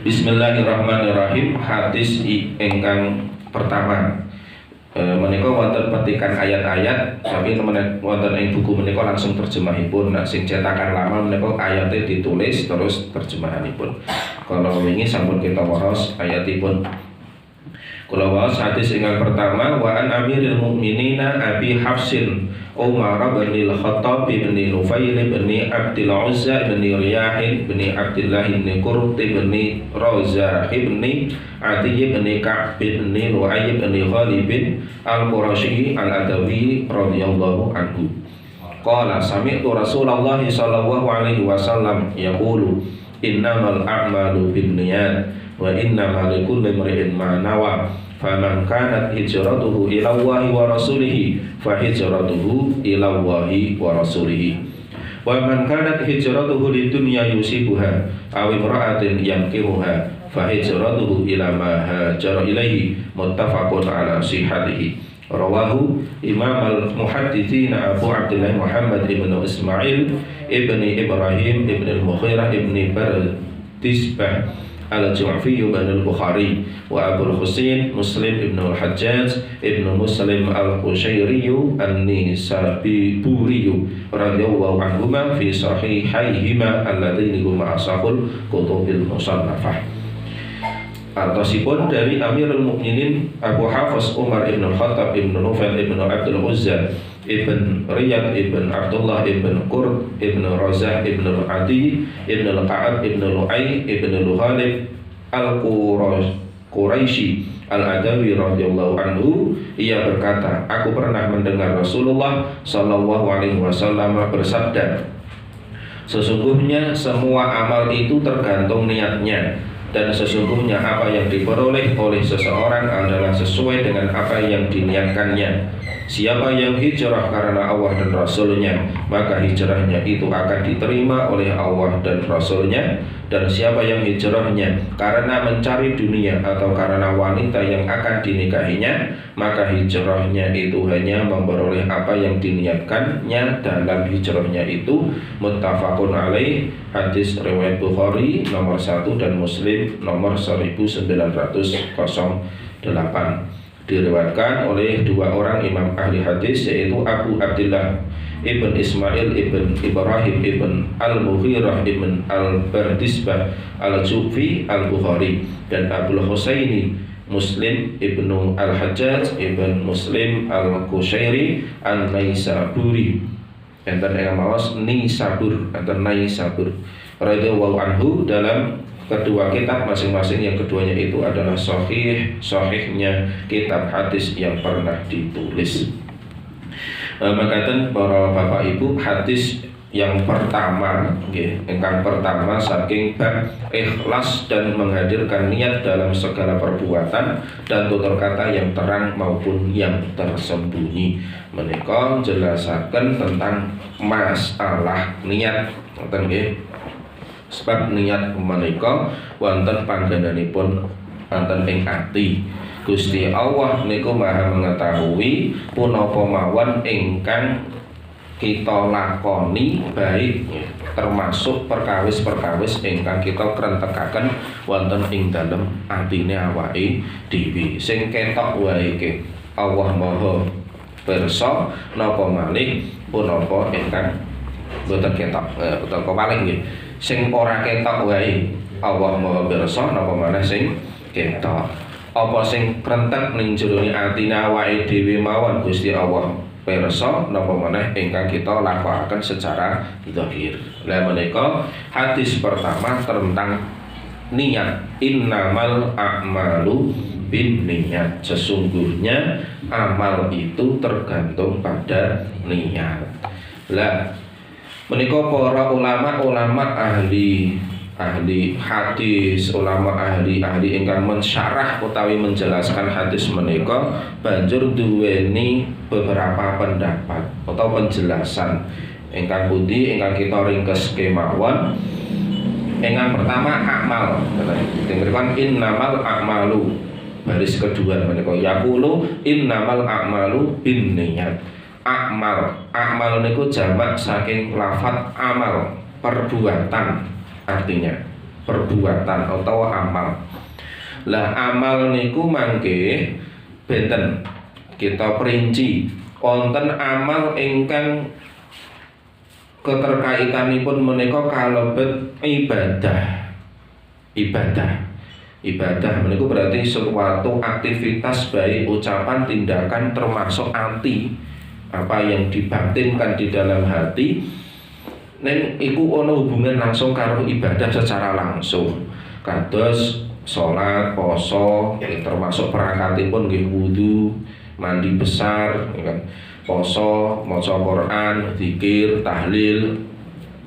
Bismillahirrahmanirrahim. Hadis ingkang pertama menika wonten petikan ayat-ayat, tapi wonten ing buku menika langsung terjemahipun. Nah, sing cetakan lama menika ayatnya ditulis terus terjemahanipun. Kalau wingi sampun kita waos ayatipun. Kula waos hadis ingkang pertama, wa an amiril mukminina Abi Hafsin Umar bin Al-Khattab bin Nufail bin Abdul Uzza bin Riyah bin Abdullah bin Qurt bin Raza bin Adi bin Ka'b bin Lu'ay bin Ghalib Al-Qurashi Al-Adawi radhiyallahu anhu. Qala sami'tu Rasulullah sallallahu alaihi wasallam yaqulu innamal a'malu binniyat wa innamal likulli imrin ma nawa faman kanat hijratuhu ila Allahi wa rasulihi fa hijratuhu ila Allahi wa rasulihi wa man kanat hijratuhu lidunya yusibuha aw imra'atin yankihuha fa hijratuhu ila ma hajara ilaihi muttafaqun ala sihhatihi. Rawahu Imam al-Muhadditsin Abu Abdullah Muhammad ibn Ismail ibn Ibrahim ibn al-Mughirah ibn Bardisbah al-Ju'fi ibn al-Bukhari wa Abu al-Husain Muslim ibn al-Hajjaj ibn Muslim al-Qushairi an-Nisaburi radhiyallahu anhuma fi sahihayhima alladzaini huma asahul kutubil musannafah. Artosipun dari Amirul Mukminin Abu Hafs Umar ibn Al-Khattab ibn Nufail ibn Abdul Uzza ibn Riyad ibn Abdullah ibn Qurt ibn Razah ibn Adi ibn Al-Ka'ab ibn Lu'ay ibn Luhalib Al-Quraisy Al-Adawi radhiyallahu anhu, ia berkata, aku pernah mendengar Rasulullah sallallahu alaihi wasallam bersabda, sesungguhnya semua amal itu tergantung niatnya, dan sesungguhnya apa yang diperoleh oleh seseorang adalah sesuai dengan apa yang diniatkannya. Siapa yang hijrah karena Allah dan Rasulnya, maka hijrahnya itu akan diterima oleh Allah dan Rasulnya. Dan siapa yang hijrahnya karena mencari dunia atau karena wanita yang akan dinikahinya, maka hijrahnya itu hanya memperoleh apa yang diniatkannya dalam hijrahnya itu. Muttafaqun alaih. Hadis riwayat Bukhari nomor 1 dan Muslim nomor 1908. Diriwayatkan oleh dua orang imam ahli hadis, yaitu Abu Abdullah Ibn Ismail Ibn Ibrahim Ibn Al-Mughirah Ibn Al-Bardisbah Al-Ju'fi Al-Bukhari, dan Abul Husaini Muslim Ibn Al-Hajjaj Ibn Muslim Al-Qushairi An-Naisaburi enten yang mawas Nisabur atau Naisabur radhiyallahu anhu. Dalam kedua kitab masing-masing, yang keduanya itu adalah sahihnya kitab hadis yang pernah ditulis. Makaten para bapak ibu, hadis yang pertama, yang pertama saking bab ikhlas dan menghadirkan niat dalam segala perbuatan dan tutur kata yang terang maupun yang tersembunyi. Menika jelasaken tentang masalah niat, ngoten nggih. Sebab niat menika wonten panggenanipun wonten ing ati. Gusti Allah niku Maha mengetahui punapa mawon ingkang kita lakoni, baik termasuk perkawis-perkawis ingkang kita krentekaken wonten ing dalem atine awake dhewe. Sing ketok wae iki Allah Maha pirsa, napa malih punapa ingkang boten ketok utawa paling nggih. Sing ora ketok wae Allah Maha pirsa, napa maneh sing ketok. Apa sing krentek ning jerone atine awake dhewe mawon Gusti Allah pirsa, napa maneh ingkang kita lakokaken secara zahir. Lah menika hadis pertama tentang niat. Innamal a'malu binniyat. Sesungguhnya amal itu tergantung pada niat. Lah menika para ulama ahli hadis, ulama ahli ingkang mensyarah utawi menjelaskan hadis menika banjur duweni beberapa pendapat atau penjelasan ingkang pundi ingkang kita ringkes kemawon. Ingkang pertama amal, demikian innamal a'malu. Baris kedua menika yaqulu innamal a'malu binniyat. Amal niku jamak saking lafaz amal, perbuatan artinya. perbuatan utawa amal. Lah amal niku mangke benten kita perinci wonten amal ingkang keterkaitanipun menika kalebet ibadah menika berarti suatu aktivitas baik ucapan tindakan termasuk ati apa yang dibatinkan di dalam hati ning iku ana hubungan langsung karo ibadah secara langsung kados salat, poso, termasuk perangkatipun nggih wudu, mandi besar, ya kan? Poso, maca Quran, zikir, tahlil,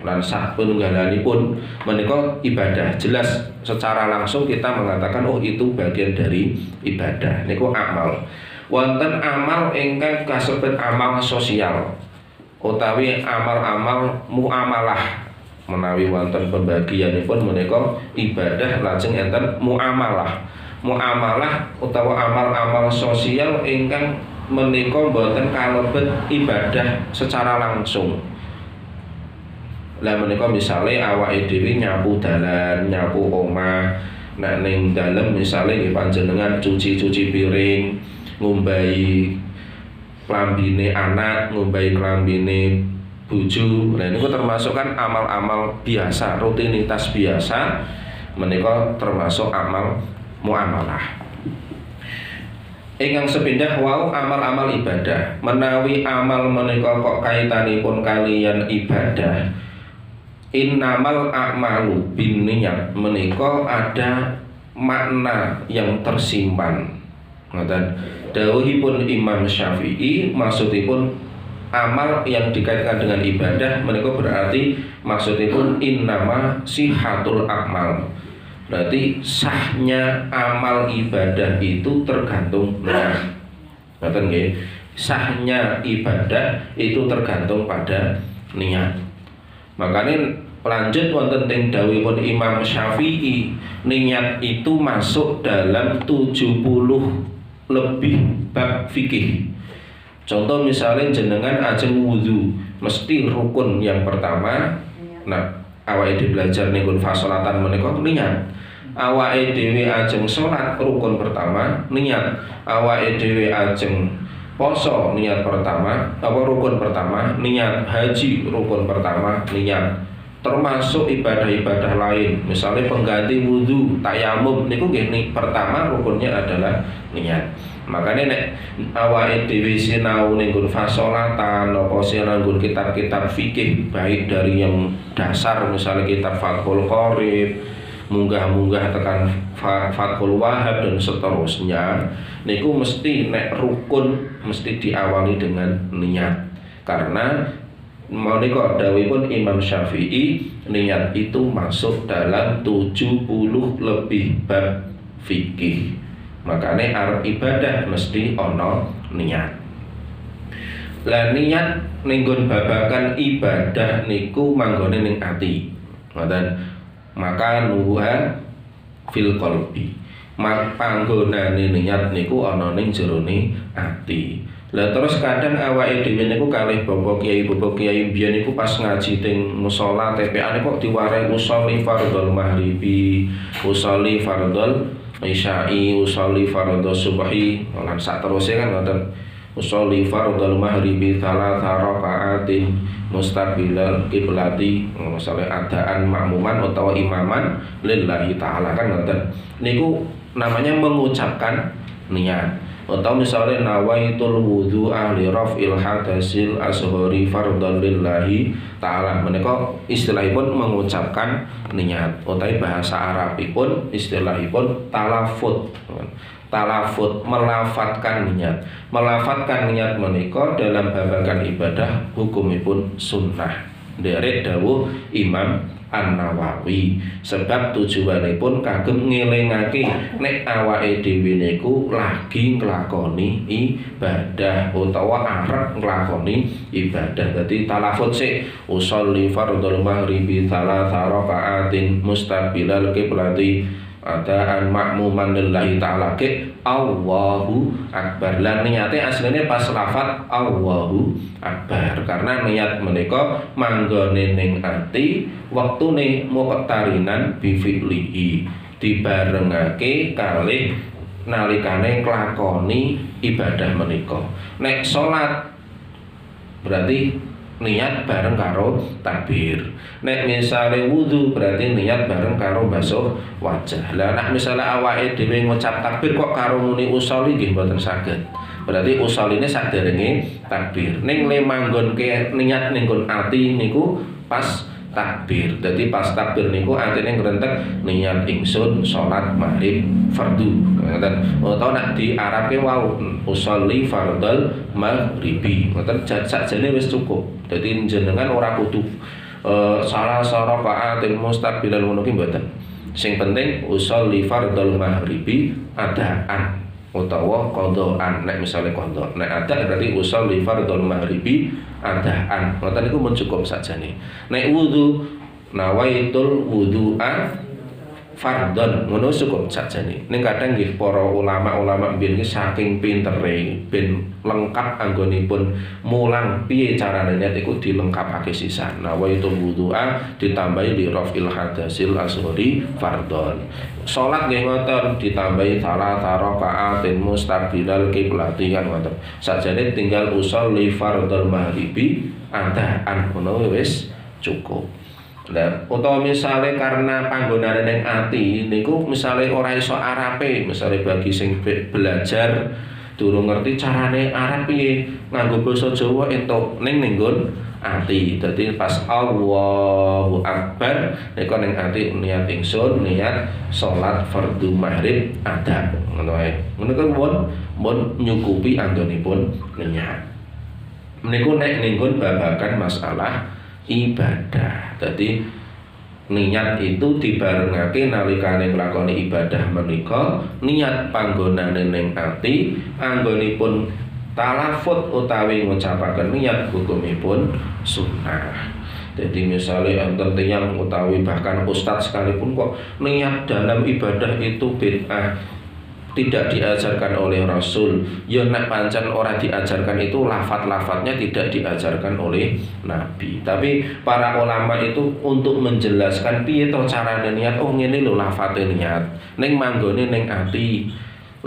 lan sapanunggalanipun menika ibadah. Jelas secara langsung kita mengatakan oh itu bagian dari ibadah. Niku amal. Wonten amal ingkang kasebut amal sosial utawi amal-amal muamalah. Menawi wonten pembagianipun menika ibadah lajeng enten muamalah. Muamalah utawa amal-amal sosial ingkang menika boten kalebet ibadah secara langsung. Lah menika misale awake dhewe nyapu dalan, nyapu omah, nek ning dalem misale nggih panjenengan cuci-cuci piring, ngumbahi klambine anak, ngumbahi klambine bojo. Nah niku termasuk kan amal-amal biasa, rutinitas biasa menika termasuk amal muamalah. Ingkang sepindah wau amal-amal ibadah. Menawi amal menika kok kaitanipun kaliyan ibadah. Innamal a'malu binniyat menika ada makna yang tersimpan. Ngoten. Dawuhipun Imam Syafi'i maksudipun amal yang dikaitkan dengan ibadah menika berarti maksudipun innama sihatul a'mal. Berarti sahnya amal ibadah itu tergantung niat. Ngoten nggih. Sahnya ibadah itu tergantung pada niat. Makanya lanjut wonten teng dawuhipun Imam Syafi'i, niat itu masuk dalam 70 lebih bab fikih. Contoh misalnya jenengan ajeng wudu, mesti rukun yang pertama. Nah, awake dhewe belajar ning fasolatan menika niat. Awake dhewe ajeng salat rukun pertama niat. Awake dhewe ajeng poso niat pertama, apa rukun pertama niat. Haji rukun pertama niat. Termasuk ibadah-ibadah lain, misalnya pengganti wudu, tayamum niku nggih pertama rukunnya adalah niat. Makanya nek awake dhewe sinau ning fasolatan apa sinau kitab-kitab fikih baik dari yang dasar misalnya kitab Fathul Qorib, munggah-munggah tekan Fathul Wahab dan seterusnya, niku mesti nek rukun mesti diawali dengan niat. Karena menika dawuhipun Imam Syafi'i, niat itu masuk dalam 70 lebih bab fikih. Makanya arep ibadah mesti ana niat. Lah niat ning babagan ibadah niku manggone ning ati. Ngoten. Maka nuha fil qalbi. Panggonane niat niku ana ning jerone ati. Lah terus kadang awake dhewe niku kalih bapak kiai biyen niku pas ngaji teng musala TPA kok diwarai usolli fardhul maghribi, usolli fardhul isya'i, usolli fardhul subhi, lan saterusé kan ngoten. Usolli fardhul maghribi thalatha raka'atin mustaqbilal qiblati, misalnya adaan makmuman atau imaman lillahi ta'ala kan ngoten. Niku namanya mengucapkan niat. Atau misalnya nawaitul wudu'a li raf'il hadasil ashori fardhal lillahi ta'ala, menika istilahipun mengucapkan niat. Utawi bahasa Arabipun istilahipun talafut. Talafut melafatkan niat. Melafatkan niat menika dalam babagan ibadah hukumipun sunnah. Derek dawuh Imam An-Nawawi, sebab tujuanipun kagem ngelingake nek awake dhewe niku lagi nglakoni ibadah utawa arep nglakoni ibadah. Dadi talafut sik usolli fardhul maghribi thalatha raka'atin mustaqbilal qiblati adaan makmuman lillahi ta'ala ke Allahu Akbar. Lan niate asline pas lafat Allahu Akbar karena niat menika manggone ning ati wektune muqtarinan bi fi'lihi dibarengake kalih nalikane nglakoni ibadah menika. Nek salat berarti niat bareng karo takbir. Nek misale wudu berarti niat bareng karo basuh wajah. Lah nek misale awake dhewe ngucap takbir kok karo muni usolli nggih mboten saged. Berarti usoline saderenge takbir. Ning le manggonke niat ning nggon ati niku pas takbir. Jadi pas takbir niku artine ngrentek niat ingsun salat maghrib fardu. Ngoten. Utawa nek diarabke wau usolli fardal maghribi. Ngoten sakjane wis cukup. Dadi jenengan ora kudu salah rakaatin mustaqbilan ngono ki mboten. Sing penting usolli fardal maghribi adaan utawa qadhaan. Nek misale qadha, nek ada berarti usolli fardal maghribi adaan. Ngoten niku mun cukup sakjane. Nek wudu nawaitul wudu'a fardhon ngono cukup sakjane. Ning kadang nggih para ulama-ulama mbiyen iki saking pintere ben lengkap anggonipun mulang piye carane niat iku dilengkapake sisan. Nawaitul wudu'a ditambahi li rafil hadasil asghari fardhon. Salat nggih ngoten ditambahi salata rakaatin mustaqbilal qiblati kan ngoten. Sakjane tinggal usolli fardhal maghribi adaan ngono wis cukup. Lah utawa misale karena panggonane ning ati niku misale ora iso arape, misale bagi sing belajar durung ngerti carane arep piye nganggo basa Jawa entuk ning nggon ati. Dadi pas Allahu Akbar niku ning ati niat ingsun niat salat fardhu maghrib ada ngono ae. Ngono kan mun nyukupi anggonipun niat. Meniku nek ning nggon babagan masalah ibadah. Jadi niat itu dibarengake nalikane nglakoni ibadah menika, niat panggonane ning ati, anggonipun talafut utawi ngucapaken niat hukumipun sunnah. Jadi misalnya enten tiyang utawi bahkan ustadz sekalipun kok niat dalam ibadah itu bid'ah, tidak diajarkan oleh Rasul. Ya nek pancen ora diajarkan itu lafat-lafatnya tidak diajarkan oleh Nabi. Tapi para ulama itu untuk menjelaskan piye to carane niat. Oh ngene lho lafate niat. Ning manggone ning ati.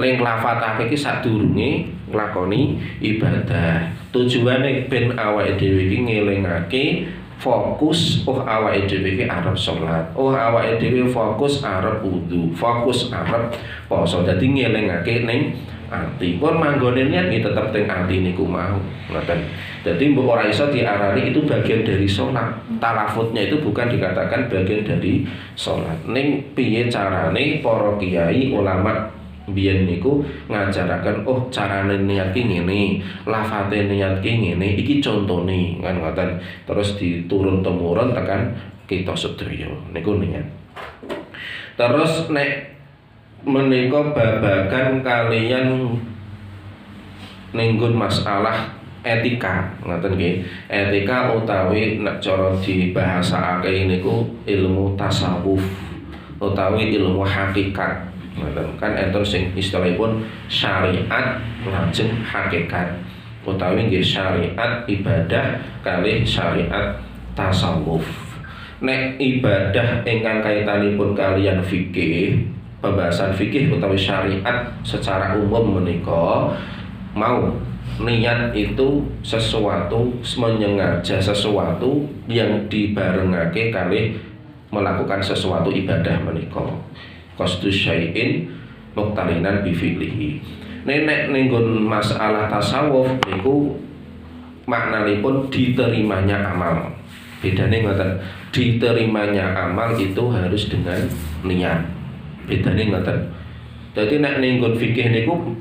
Ling lafatake iki sadurunge nglakoni ibadah. Tujuane ben awake dhewe iki ngelingake fokus awake dhewe iki arep salat. Awake dhewe fokus arep wudu, fokus arep poso. Dadi ngelingake ning ati. Kon manggone niat iki tetep teng ati niku mau. Ngoten. Dadi mbok ora iso diarani itu bagian dari salat. Talafutnya itu bukan dikatakan bagian dari salat. Ning piye carane para kiai ulama biyen niku ngajaraken carane niat ki ngene, lafate niat ki ngene, iki contone kan ngoten. Terus diturun temurun tekan kita sedaya niku niat. Terus nek menika babagan kalian ninggun masalah etika ngoten nggih. Etika utawi nek cara dibahasake niku ilmu tasawuf utawi ilmu hakikat. Kan enten sing istilahipun syariat lajeng hakikat utawi nggih syariat ibadah kalih syariat tasawuf. Nek ibadah ingkang kaitanipun kalian fikih, pembahasan fikih utawi syariat secara umum menika mau niat itu sesuatu menyengaja sesuatu yang dibarengake kalih melakukan sesuatu ibadah menika. Qasdu syai'in muqtarinan bi fi'lihi. Nek ninggon masalah tasawuf niku maknanipun diterimanya amal. Bedane ngoten, diterimanya amal itu harus dengan niat. Bedane ngoten. Dadi nek ninggon fikih niku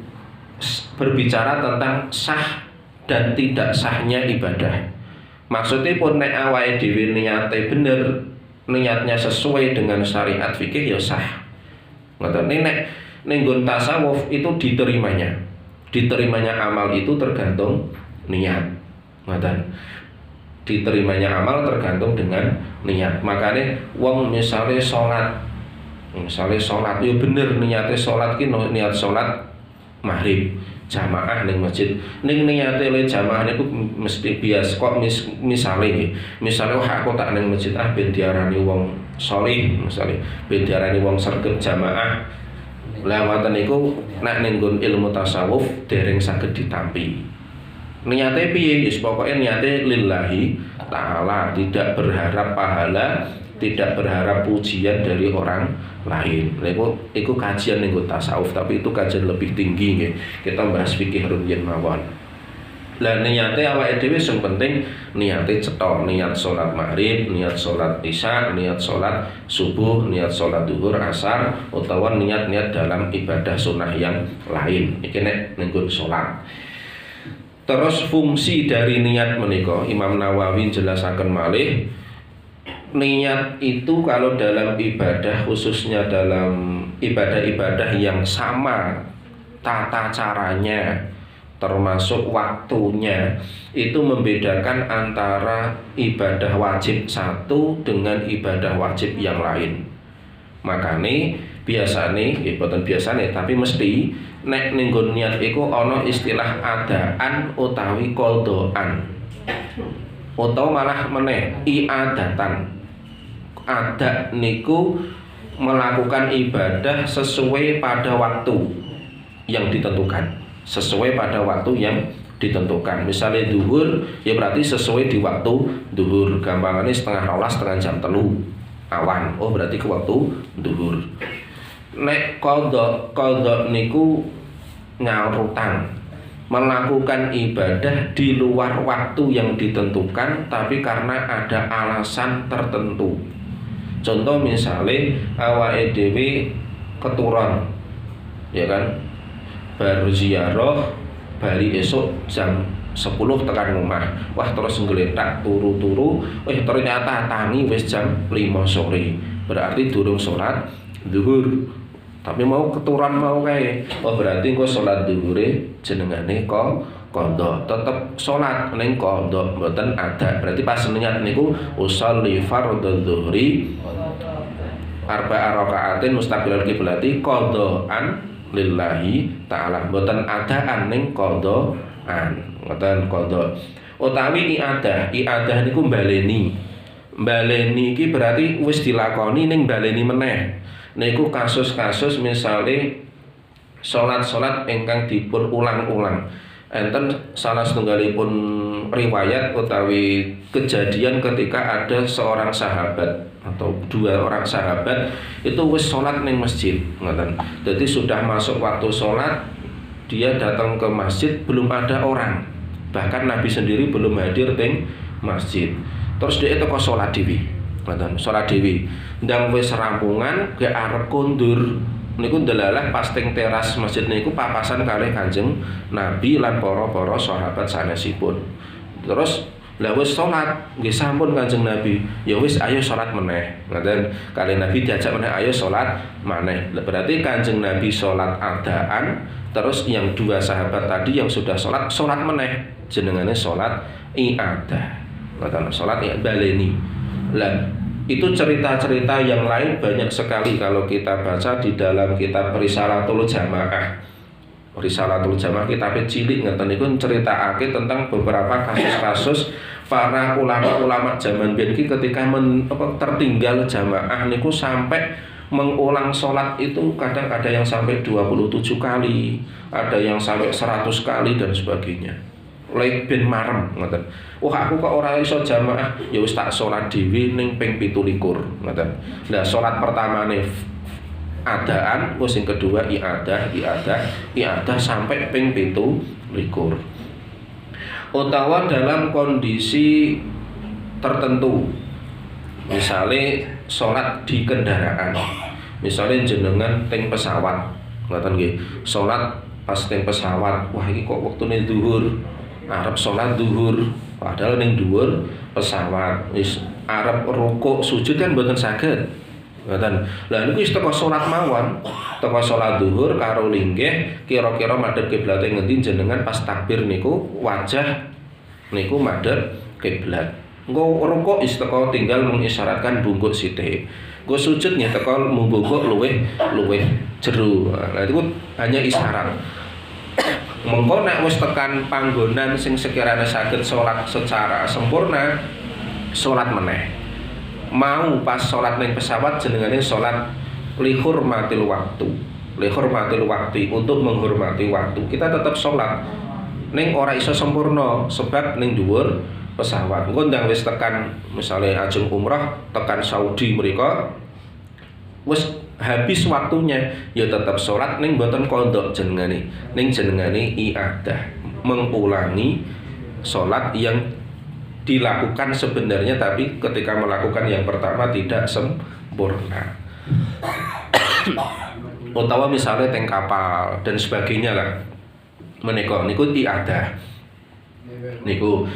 berbicara tentang sah dan tidak sahnya ibadah. Maksudnya pun nek awake dhewe niate bener, niatnya sesuai dengan syariat fikih ya sah. Ngoten nek nggon tasawuf itu diterimanya amal itu tergantung niat. Ngoten. Diterimanya amal tergantung dengan niat. Makanya wong misale salat Misalnya sholat, ya bener niatnya sholat ki niat sholat maghrib jamaah ning masjid. Ning niate le jamaah niku mesti bias kok misale wah aku tak ning masjid ben diarani wong sholih, misale ben diarani wong sregep jamaah. Lah ngoten niku nek ning ilmu tasawuf dereng saged ditampi. Niate piye? Wis pokoke niate lillahi taala, tidak berharap pahala, tidak berharap pujian dari orang lain. Iku kajian ning tasawuf, tapi itu kajian lebih tinggi nggih. Kita bahas fikih rumiyin mawon. Lah niate awake dhewe sing penting niate cetha, niat salat maghrib, niat salat isya, niat salat subuh, niat salat zuhur, asar, utawa niat-niat dalam ibadah sunnah yang lain. Iki nek ning salat. Terus fungsi dari niat menika Imam Nawawi jelasaken malih, niat itu kalau dalam ibadah, khususnya dalam ibadah-ibadah yang sama tata caranya termasuk waktunya, itu membedakan antara ibadah wajib satu dengan ibadah wajib yang lain. Makanya biasane, boten biasane tapi mesti nek ning niat iku ana istilah adaan utawi qadaan. Utawa malah meneh iadatan. Ada niku melakukan ibadah sesuai pada waktu yang ditentukan, sesuai pada waktu yang ditentukan. Misalnya duhur, ya berarti sesuai di waktu duhur. Gampangannya setengah 12 jam 3 awan. Oh berarti ke waktu duhur. Nek qadha niku nyaurutan, melakukan ibadah di luar waktu yang ditentukan tapi karena ada alasan tertentu. Contoh misalnya awake dhewe keturun, ya kan, baru ziarah bali esok jam 10 tekan rumah, wah terus nggeletak turu-turu, ternyata tangi wis jam 5 sore, berarti durung sholat zuhur, tapi mau keturun mau kae, oh berarti engko sholat zuhure jenengane qadha, tetep sholat ning qadha mboten ada. Berarti pas niat niku usolli fardhu dzuhri arba'a raka'atin mustaqbilal qiblati qadhaan lillahi ta'ala, mboten adaan ning qadhaan, ngoten qadha. Utawi iadah niku baleni iki berarti wis dilakoni ning baleni meneh. Niku kasus-kasus misale salat-salat ingkang dipun ulang-ulang. Enten salah setunggalipun riwayat utawi kejadian ketika ada seorang sahabat atau 2 orang sahabat itu wis salat ning masjid, ngoten. Jadi sudah masuk waktu salat, dia datang ke masjid belum ada orang. Bahkan Nabi sendiri belum hadir teng masjid. Terus dia teko salat dhewe. Ngoten, salat dhewe. Ndang wis rampungan ge arep kondur. Niku ndelalah pas teng teras masjid niku papasan kalih Kanjeng Nabi lan para sahabat sanesipun. Terus lah wis salat nggih sampun Kanjeng Nabi, ya wis ayo salat meneh. Ngoten, kalih Nabi diajak meneh ayo salat maneh. Berarti Kanjeng Nabi salat adaan, terus yang 2 sahabat tadi yang sudah salat meneh, jenengane salat iadah. Ngoten, salat baleni. Lah itu cerita-cerita yang lain banyak sekali kalau kita baca di dalam kitab Risalatul Jamaah. Risalatul Jamaah kitab cilik ngeten niku ceritakake tentang beberapa kasus-kasus para ulama-ulama zaman biyen iki ketika tertinggal jamaah niku sampai mengulang sholat itu kadang ada yang sampai 27 kali, ada yang sampai 100 kali dan sebagainya. Lek ben marem ngoten. Wah aku kok ora iso jamaah, ya wis tak salat dhewe ning ping 17 ngoten. Lah salat pertamane adaan, terus yang kedua iadah sampai ping 17. Utawa dalam kondisi tertentu. Misalnya salat di kendaraan. Misalnya jenengan teng pesawat, ngoten nggih. Salat pas teng pesawat, wah iki kok wektune zuhur. Arep sholat zuhur padahal ning dhuwur pesawat, wis arep rukuk sujud kan mboten saged. Ngoten. Lah niku wis teko salat mawon, teko salat zuhur karo linggih kira-kira madhep kiblate ngendi jenengan pas takbir niku wajah niku madhep kiblat. Engko rukuk wis teko tinggal mengisyaratkan bungkuk sithik. Engko sujud nggih teko muga-muga luwih jero. Nah itu hanya isyarat. Mengko nek wis tekan panggonan sing sekiranya saged salat secara sempurna, salat meneh. Mau pas salat ning pesawat jenengane salat lihurmatil waktu. Lihurmatil waktu, untuk menghormati waktu. Kita tetap salat ning ora iso sempurna sebab ning dhuwur pesawat. Engko ndang wis tekan misalnya ajeng umrah tekan Saudi mereka wis habis waktunya ya tetap sholat ning boten qadha jenengane, ning jenengane i'adah, mengulangi sholat yang dilakukan sebenarnya tapi ketika melakukan yang pertama tidak sempurna. Utawa misalnya teng kapal dan sebagainya lah, menika niku i'adah niku.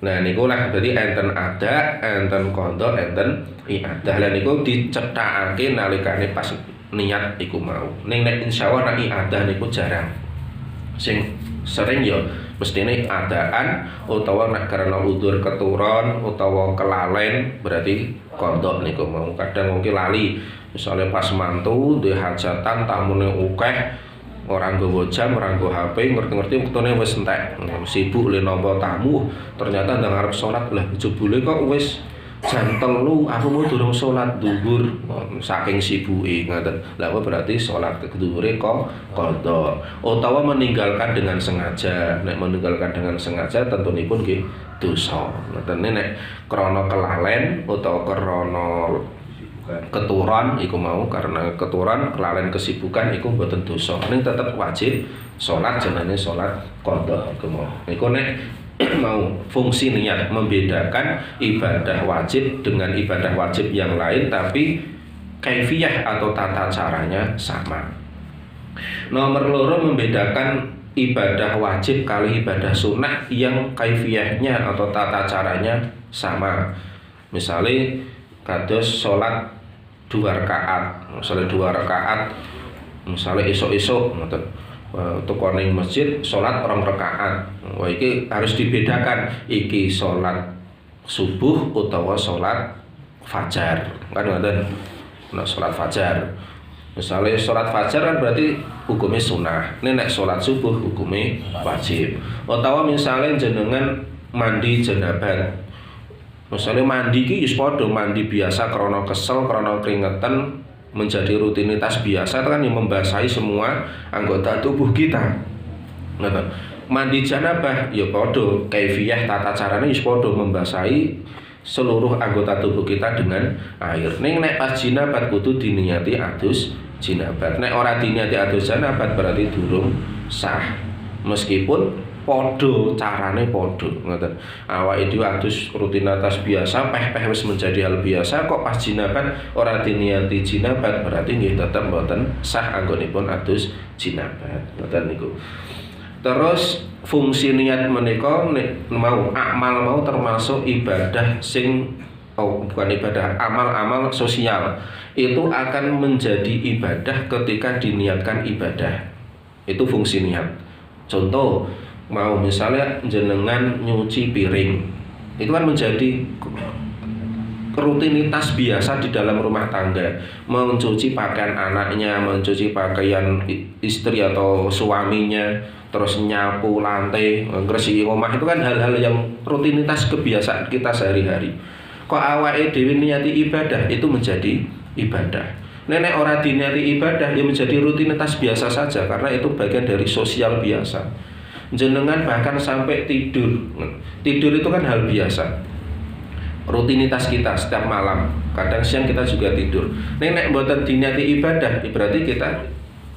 Nah niku lah berarti enten ada, enten qadha, enten i'adah. Lah niku dicethakake nalikane pas niat iku mau. Ning nek insyaallah nek i'adah niku jarang. Sing sering ya mestine adaan utawa nek karena udzur keturun utawa kelalen berarti qadha niku mau. Kadang mungkin lali. Misalnya pas mantu duwe hajatan tamune akeh, orang nggawa jam, orang nggawa HP, ngerti-ngerti wektune wis entek. Sibuk le nampa tamu, ternyata ndang arep salat lah jebule kok wis jam 3, aku mau durung salat zuhur. Saking sibuke ngoten. Lah berarti salat zuhure kok qadha. Utawa meninggalkan dengan sengaja. Nek meninggalkan dengan sengaja tentunipun nggih dosa. Ngoten nek krana kelalen utawa krana keturunan iku mau, karena keturunan kelalen kesibukan iku mboten dosa. Ning tetep wajib salat jenenge salat qadha iku mau. Iku nek mau fungsi niat membedakan ibadah wajib dengan ibadah wajib yang lain tapi kaifiyah atau tata caranya sama. Nomor loro membedakan ibadah wajib kali ibadah sunnah yang kaifiyahnya atau tata caranya sama. Misalnya kados salat 2 rakaat, misalnya 2 rakaat, misalnya esok-esok ngoten. Teko ning masjid salat 2 rakaat. Wah iki harus dibedakan, iki salat subuh utawa salat fajar. Kan ngoten. Nek salat fajar. Misalnya salat fajar kan berarti hukumnya sunnah. Nek salat subuh hukumnya wajib. Utawa misalnya jenengan mandi janabat. Misalnya mandi ki wis padha mandi biasa krana kesel, krana keringetan menjadi rutinitas biasa itu kan yang membasahi semua anggota tubuh kita. Ngoten. Mandi janabah ya padha kaifiyah tata caranya wis padha membasahi seluruh anggota tubuh kita dengan air. Ning nek pas jinabat kudu diniati adus jinabat. Nek ora diniati adus janabat berarti durung sah. Meskipun podo carane podo ngoten. Awake dhewe adus rutinitas biasa peh-peh wis menjadi hal biasa kok pas jinabat ora diniati jinabat berarti nggih tetep mboten sah anggonipun adus jinabat. Ngoten niku. Terus fungsi niat menika mau amal mau termasuk ibadah sing bukan ibadah, amal-amal sosial. Itu akan menjadi ibadah ketika diniatkan ibadah. Itu fungsi niat. Contoh mau misalnya jenengan nyuci piring, itu kan menjadi rutinitas biasa di dalam rumah tangga. Mencuci pakaian anaknya, mencuci pakaian istri atau suaminya, terus nyapu lantai, ngresiki omah, itu kan hal-hal yang rutinitas kebiasaan kita sehari-hari. Kok awake dhewe niati ibadah, itu menjadi ibadah. Nenek ora diniati ibadah, ya menjadi rutinitas biasa saja karena itu bagian dari sosial biasa. Jenengan bahkan sampai tidur itu kan hal biasa, rutinitas kita setiap malam. Kadang siang kita juga tidur. Nek mboten diniati ibadah berarti kita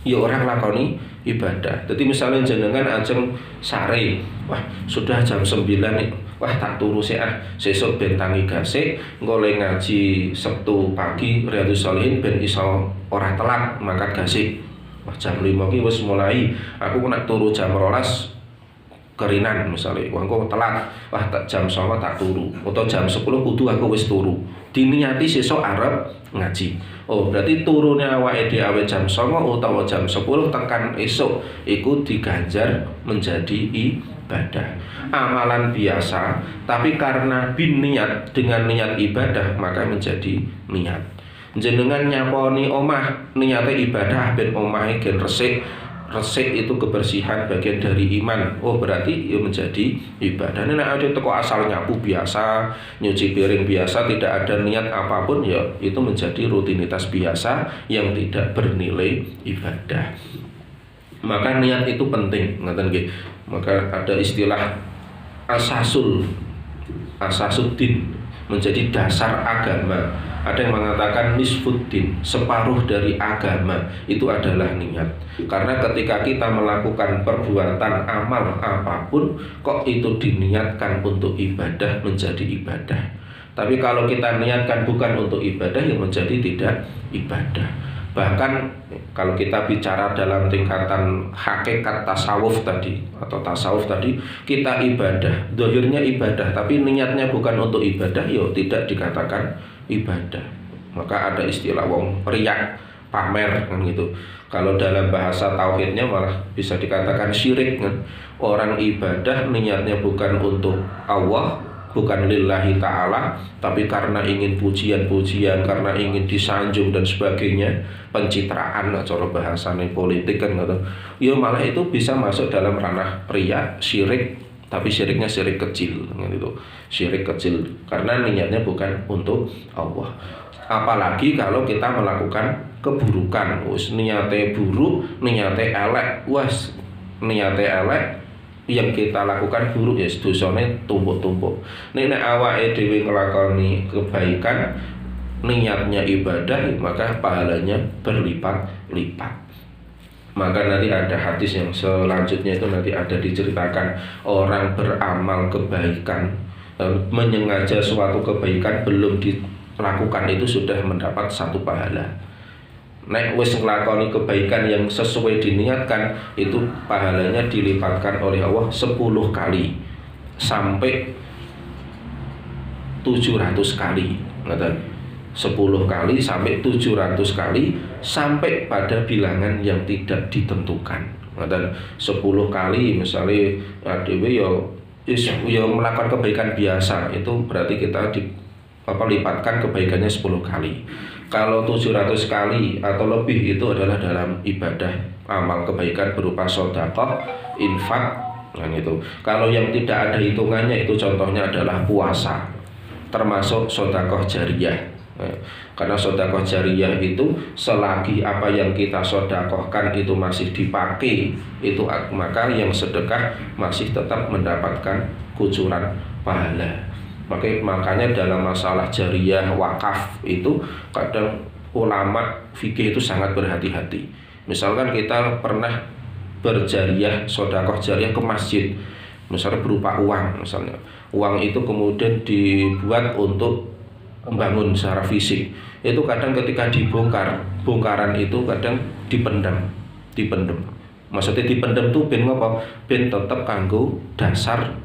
ya orang lakoni ibadah. Jadi misalnya jenengan ajeng sare, wah sudah jam 9 nih, wah tak turu sih sesuk ben tangi gasik ngoleh ngaji Sabtu pagi Riyadhus Shalihin ben iso ora telat mangkat gasik. Wah jam 5 ki wis mulai, aku nak turu jam 12 kerinan misalnya, wah aku telat, wah jam 9 tak turu, atau jam 10 kudu aku wis turu. Diniati sesuk arep ngaji. Oh berarti turunnya awake dhewe jam 9 utawa jam 10 tekan esuk iku diganjar menjadi ibadah. Amalan biasa, tapi karena biniat dengan niat ibadah maka menjadi niat. Jenengan nyaponi omah niate ibadah ben omahe gen resik. Resik itu kebersihan bagian dari iman. Oh berarti ya menjadi ibadah. Nek ada toko asal nyapu biasa, nyuci piring biasa, tidak ada niat apapun, ya itu menjadi rutinitas biasa yang tidak bernilai ibadah. Maka niat itu penting, ngaten nggih. Maka ada istilah asasuddin, menjadi dasar agama. Ada yang mengatakan nisfuddin, separuh dari agama itu adalah niat. Karena ketika kita melakukan perbuatan amal apapun, kok itu diniatkan untuk ibadah, menjadi ibadah. Tapi kalau kita niatkan bukan untuk ibadah, ya menjadi tidak ibadah. Bahkan kalau kita bicara dalam tingkatan hakikat tasawuf tadi, kita ibadah, dohirnya ibadah, tapi niatnya bukan untuk ibadah, ya tidak dikatakan ibadah. Maka ada istilah wong riak, pamer kan gitu. Kalau dalam bahasa tauhidnya malah bisa dikatakan syirik kan. Orang ibadah niatnya bukan untuk Allah, bukan lillahi ta'ala, tapi karena ingin pujian-pujian, karena ingin disanjung dan sebagainya, pencitraan, cara bahasanya politik kan gitu. Ya malah itu bisa masuk dalam ranah riya, syirik, tapi syiriknya syirik kecil gitu. Syirik kecil karena niatnya bukan untuk Allah. Apalagi kalau kita melakukan keburukan, niate buruk, niate elek, niate elek, yang kita lakukan buruk, ya dosane tumpuk-tumpuk. Nek awake dhewe nglakoni kebaikan, niatnya ibadah, maka pahalanya berlipat-lipat. Maka nanti ada hadis yang selanjutnya itu nanti ada diceritakan orang beramal kebaikan, menyengaja suatu kebaikan belum dilakukan itu sudah mendapat 1 pahala. Nek wis nglakoni kebaikan yang sesuai diniatkan, itu pahalanya dilipatkan oleh Allah 10 kali sampai 700 kali. Ngaten. 10 kali sampai 700 kali sampai pada bilangan yang tidak ditentukan. Ngaten. 10 kali misalnya dhewe ya melakukan kebaikan biasa, itu berarti kita lipatkan kebaikannya 10 kali. Kalau 700 kali atau lebih itu adalah dalam ibadah amal kebaikan berupa sedekah, infak, nah itu. Kalau yang tidak ada hitungannya itu contohnya adalah puasa, termasuk sedekah jariyah. Karena sedekah jariyah itu selagi apa yang kita sedekahkan itu masih dipakai, itu maka yang sedekah masih tetap mendapatkan kucuran pahala. Makanya dalam masalah jariyah, wakaf itu kadang ulama fikih itu sangat berhati-hati. Misalkan kita pernah berjariyah, sedekah jariyah ke masjid, misalnya berupa uang, misalnya uang itu kemudian dibuat untuk membangun secara fisik, itu kadang ketika bongkaran itu kadang dipendam. Maksudnya dipendam tuh ben ngopo? Ben tetap kanggo dasar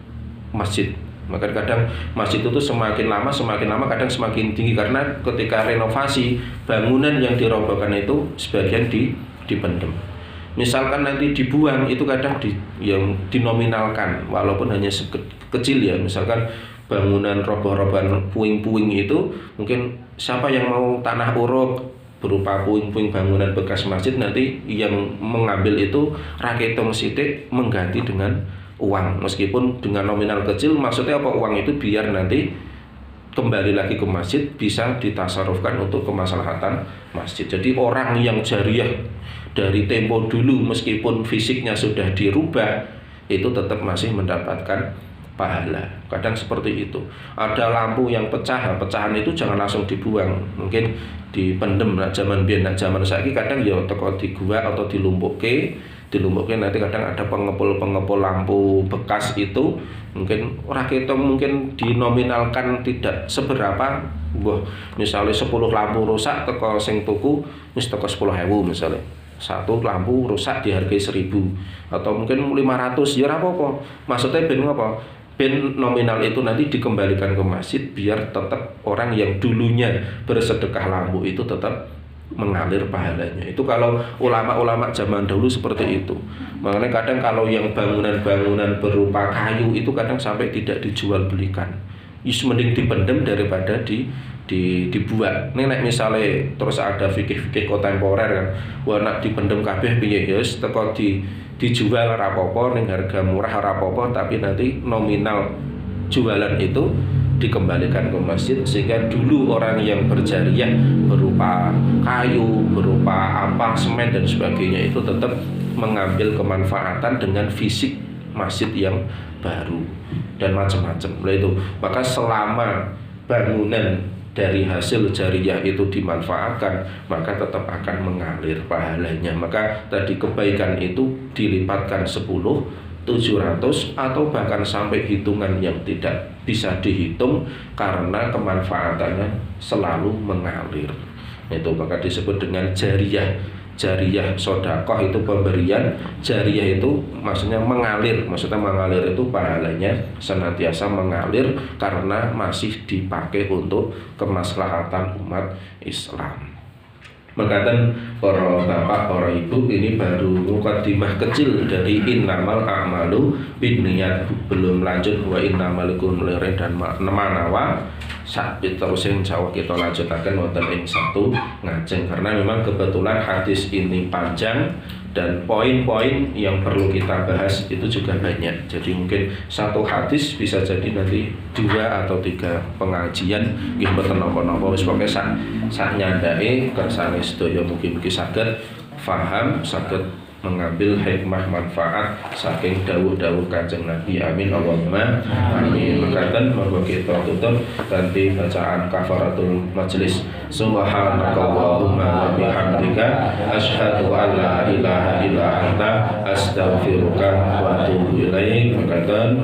masjid. Maka kadang masjid itu semakin lama kadang semakin tinggi, karena ketika renovasi bangunan yang dirobohkan itu sebagian dipendem. Misalkan nanti dibuang itu kadang yang dinominalkan walaupun hanya kecil ya. Misalkan bangunan roboh-robohan puing-puing itu mungkin siapa yang mau tanah uruk berupa puing-puing bangunan bekas masjid, nanti yang mengambil itu raketom sidik mengganti dengan uang, meskipun dengan nominal kecil. Maksudnya apa? Uang itu biar nanti kembali lagi ke masjid, bisa ditasarufkan untuk kemaslahatan masjid. Jadi orang yang jariyah dari tempo dulu meskipun fisiknya sudah dirubah, itu tetap masih mendapatkan pahala. Kadang seperti itu. Ada lampu yang pecahan itu jangan langsung dibuang, mungkin dipendem. Nah, zaman saiki kadang ya teko di gua atau dilumpukke nanti kadang ada pengepul lampu bekas itu mungkin mungkin dinominalkan tidak seberapa. Misalnya 10 lampu rusak teko sing tuku wis teko 10.000 misalnya. 1 lampu rusak dihargai 1.000 atau mungkin 500, ya apa-apa. Maksudnya ben apa? Ben nominal itu nanti dikembalikan ke masjid biar tetap orang yang dulunya bersedekah lampu itu tetap mengalir pahalanya. Itu kalau ulama-ulama zaman dahulu seperti itu. Makanya kadang kalau yang bangunan-bangunan berupa kayu itu kadang sampai tidak dijual belikan. Mending dipendem daripada dibuat. Nek misalnya terus ada fikih-fikih kontemporer kan, wah nak dipendem kabeh piye ya wis teko dijual ora apa-apa ning harga murah ora apa-apa, tapi nanti nominal jualan itu dikembalikan ke masjid, sehingga dulu orang yang berjariah berupa kayu, berupa apa, semen dan sebagainya itu tetap mengambil kemanfaatan dengan fisik masjid yang baru dan macam-macam. Itu maka selama bangunan dari hasil jariyah itu dimanfaatkan, maka tetap akan mengalir pahalanya. Maka tadi kebaikan itu dilipatkan 10, 700 atau bahkan sampai hitungan yang tidak bisa dihitung karena kemanfaatannya selalu mengalir. Itu maka disebut dengan jariyah. Jariyah sodakoh itu pemberian, jariyah itu maksudnya mengalir. Maksudnya mengalir itu pahalanya senantiasa mengalir karena masih dipakai untuk kemaslahatan umat Islam. Mengatakan para bapak, para ibu, ini baru mukadimah kecil dari innamal a'malu binniyat. Belum lanjut wa innamal likulli imrin dan manawa. Sakit terus yang jauh kita lanjutkan wonten ing satu ngajeng, karena memang kebetulan hadis ini panjang dan poin-poin yang perlu kita bahas itu juga banyak. Jadi mungkin satu hadis bisa jadi nanti 2 atau 3 pengajian nggih mboten napa-napa, wis pokoke sak nyandake kersane sedaya mugi-mugi saged faham, saged mengambil hikmah manfaat saking dawuh-dawuh Kanjeng Nabi. Amin Allahumma amin. Mekaten monggo kita tutup kanthi bacaan kafaratul majelis. Subhanakallahumma wa bihamdika asyhadu an la ilaha illa anta astaghfiruka wa atubu ilaik. Mekaten